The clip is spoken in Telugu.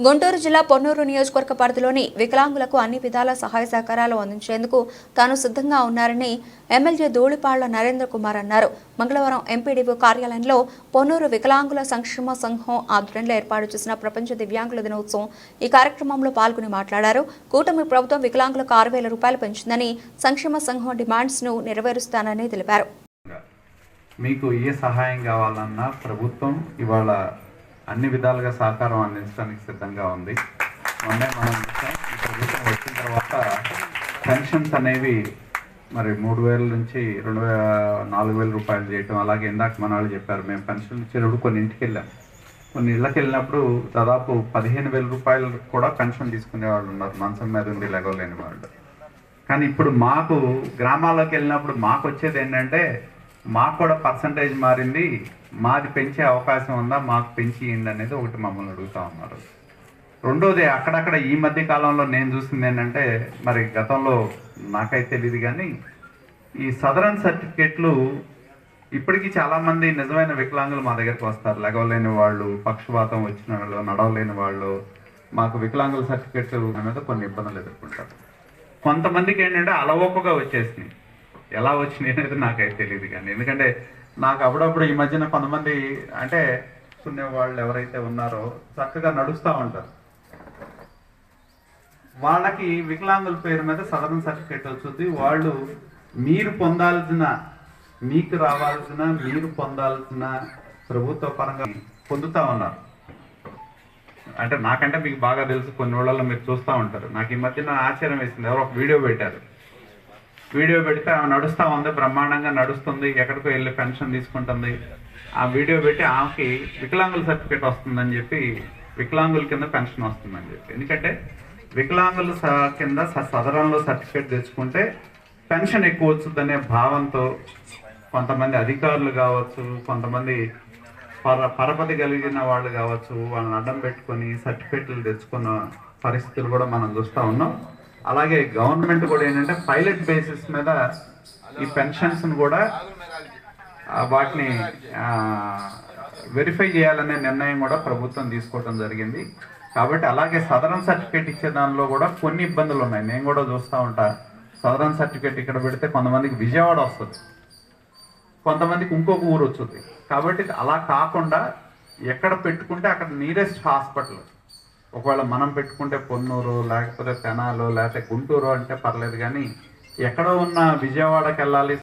గుంటూరు జిల్లా పొన్నూరు నియోజకవర్గ పరిధిలోని వికలాంగులకు అన్ని విధాల సహాయ సహకారాలు అందించేందుకు తాను సిద్ధంగా ఉన్నారని ఎమ్మెల్యే ధూళిపాళ్ల నరేంద్ర కుమార్ అన్నారు. మంగళవారం ఎంపీడీఓ కార్యాలయంలో పొన్నూరు వికలాంగుల సంక్షేమ సంఘం ఆధ్వర్యంలో ఏర్పాటు చేసిన ప్రపంచ దివ్యాంగుల దినోత్సవం ఈ కార్యక్రమంలో పాల్గొని మాట్లాడారు. కూటమి ప్రభుత్వం వికలాంగులకు 6,000 రూపాయలు పెంచిందని, సంక్షేమ సంఘం డిమాండ్స్ ను నెరవేరుస్తానని తెలిపారు. మీకు ఏ సహాయం కావాలన్నా ప్రభుత్వం ఇవాళ అన్ని విధాలుగా సహకారం అందించడానికి సిద్ధంగా ఉంది. మొన్నే మనం ఈ ప్రభుత్వం వచ్చిన తర్వాత పెన్షన్స్ అనేవి మరి 3,000 నుంచి 4,000 రూపాయలు చేయటం, అలాగే ఇందాక మన వాళ్ళు చెప్పారు మేము పెన్షన్ ఇచ్చేటప్పుడు కొన్ని ఇంటికి వెళ్ళాం. కొన్ని ఇళ్ళకి వెళ్ళినప్పుడు దాదాపు 15,000 రూపాయలు కూడా పెన్షన్ తీసుకునే వాళ్ళు ఉన్నారు, మంచం మీద ఉండి లెగవలేని వాళ్ళు. కానీ ఇప్పుడు మాకు గ్రామాల్లోకి వెళ్ళినప్పుడు మాకు వచ్చేది ఏంటంటే మాకు కూడా పర్సంటేజ్ మారింది, మాది పెంచే అవకాశం ఉందా, మాకు పెంచి ఇవ్వండి అనేది ఒకటి మమ్మల్ని అడుగుతూ ఉన్నారు. రెండోది అక్కడక్కడ ఈ మధ్య కాలంలో నేను చూసింది ఏంటంటే, మరి గతంలో నాకైతే తెలియదు కానీ ఈ సదరన్ సర్టిఫికేట్లు ఇప్పటికీ చాలామంది నిజమైన వికలాంగులు మా దగ్గరికి వస్తారు. లెగవలేని వాళ్ళు, పక్షవాతం వచ్చిన వాళ్ళు, నడవలేని వాళ్ళు మాకు వికలాంగుల సర్టిఫికేట్ మీద కొన్ని ఇబ్బందులు ఎదుర్కొంటారు. కొంతమందికి ఏంటంటే అలవోకగా వచ్చేసినాయి, ఎలా వచ్చినాయి అనేది నాకైతే తెలియదు. కానీ ఎందుకంటే నాకు అప్పుడప్పుడు ఈ మధ్యన కొంతమంది అంటే కొనే వాళ్ళు ఎవరైతే ఉన్నారో చక్కగా నడుస్తూ ఉంటారు, వాళ్ళకి వికలాంగుల పేరు మీద సదరన్ సర్టిఫికేట్ వచ్చింది. వాళ్ళు మీరు పొందాల్సిన, మీకు రావాల్సిన, మీరు పొందాల్సిన ప్రభుత్వ పరంగా పొందుతూ ఉన్నారు. అంటే నాకంటే మీకు బాగా తెలుసు, కొన్ని ఊళ్ళల్లో మీరు చూస్తూ ఉంటారు. నాకు ఈ మధ్యన ఆశ్చర్యం వేసింది, ఎవరో ఒక వీడియో పెట్టారు. వీడియో పెడితే ఆమె నడుస్తూ ఉంది, బ్రహ్మాండంగా నడుస్తుంది, ఎక్కడికో వెళ్ళి పెన్షన్ తీసుకుంటుంది. ఆ వీడియో పెట్టి ఆమెకి వికలాంగుల సర్టిఫికేట్ వస్తుందని చెప్పి, వికలాంగుల కింద పెన్షన్ వస్తుందని చెప్పి. ఎందుకంటే వికలాంగుల కింద సదరంలో సర్టిఫికేట్ తెచ్చుకుంటే పెన్షన్ ఎక్కువ వచ్చుద్దనే భావంతో కొంతమంది అధికారులు కావచ్చు, కొంతమంది పరపతి కలిగిన వాళ్ళు కావచ్చు, వాళ్ళని అడ్డం పెట్టుకొని సర్టిఫికేట్లు తెచ్చుకున్న పరిస్థితులు కూడా మనం చూస్తూ ఉన్నాం. అలాగే గవర్నమెంట్ కూడా ఏంటంటే పైలట్ బేసిస్ మీద ఈ పెన్షన్స్ను కూడా వాటిని వెరిఫై చేయాలనే నిర్ణయం కూడా ప్రభుత్వం తీసుకోవడం జరిగింది. కాబట్టి అలాగే సదరన్ సర్టిఫికేట్ ఇచ్చే దానిలో కూడా కొన్ని ఇబ్బందులు ఉన్నాయి. నేను కూడా చూస్తూ ఉంటా, సదరన్ సర్టిఫికేట్ ఇక్కడ పెడితే కొంతమందికి విజయవాడ వస్తుంది, కొంతమందికి ఇంకొక ఊరు వచ్చుద్ది. కాబట్టి అలా కాకుండా ఎక్కడ పెట్టుకుంటే అక్కడ నియరెస్ట్ హాస్పిటల్, ఒకవేళ మనం పెట్టుకుంటే పొన్నూరు, లేకపోతే తెనాలు, లేకపోతే గుంటూరు అంటే పర్లేదు, కానీ ఎక్కడో ఉన్న విజయవాడకి వెళ్ళాలి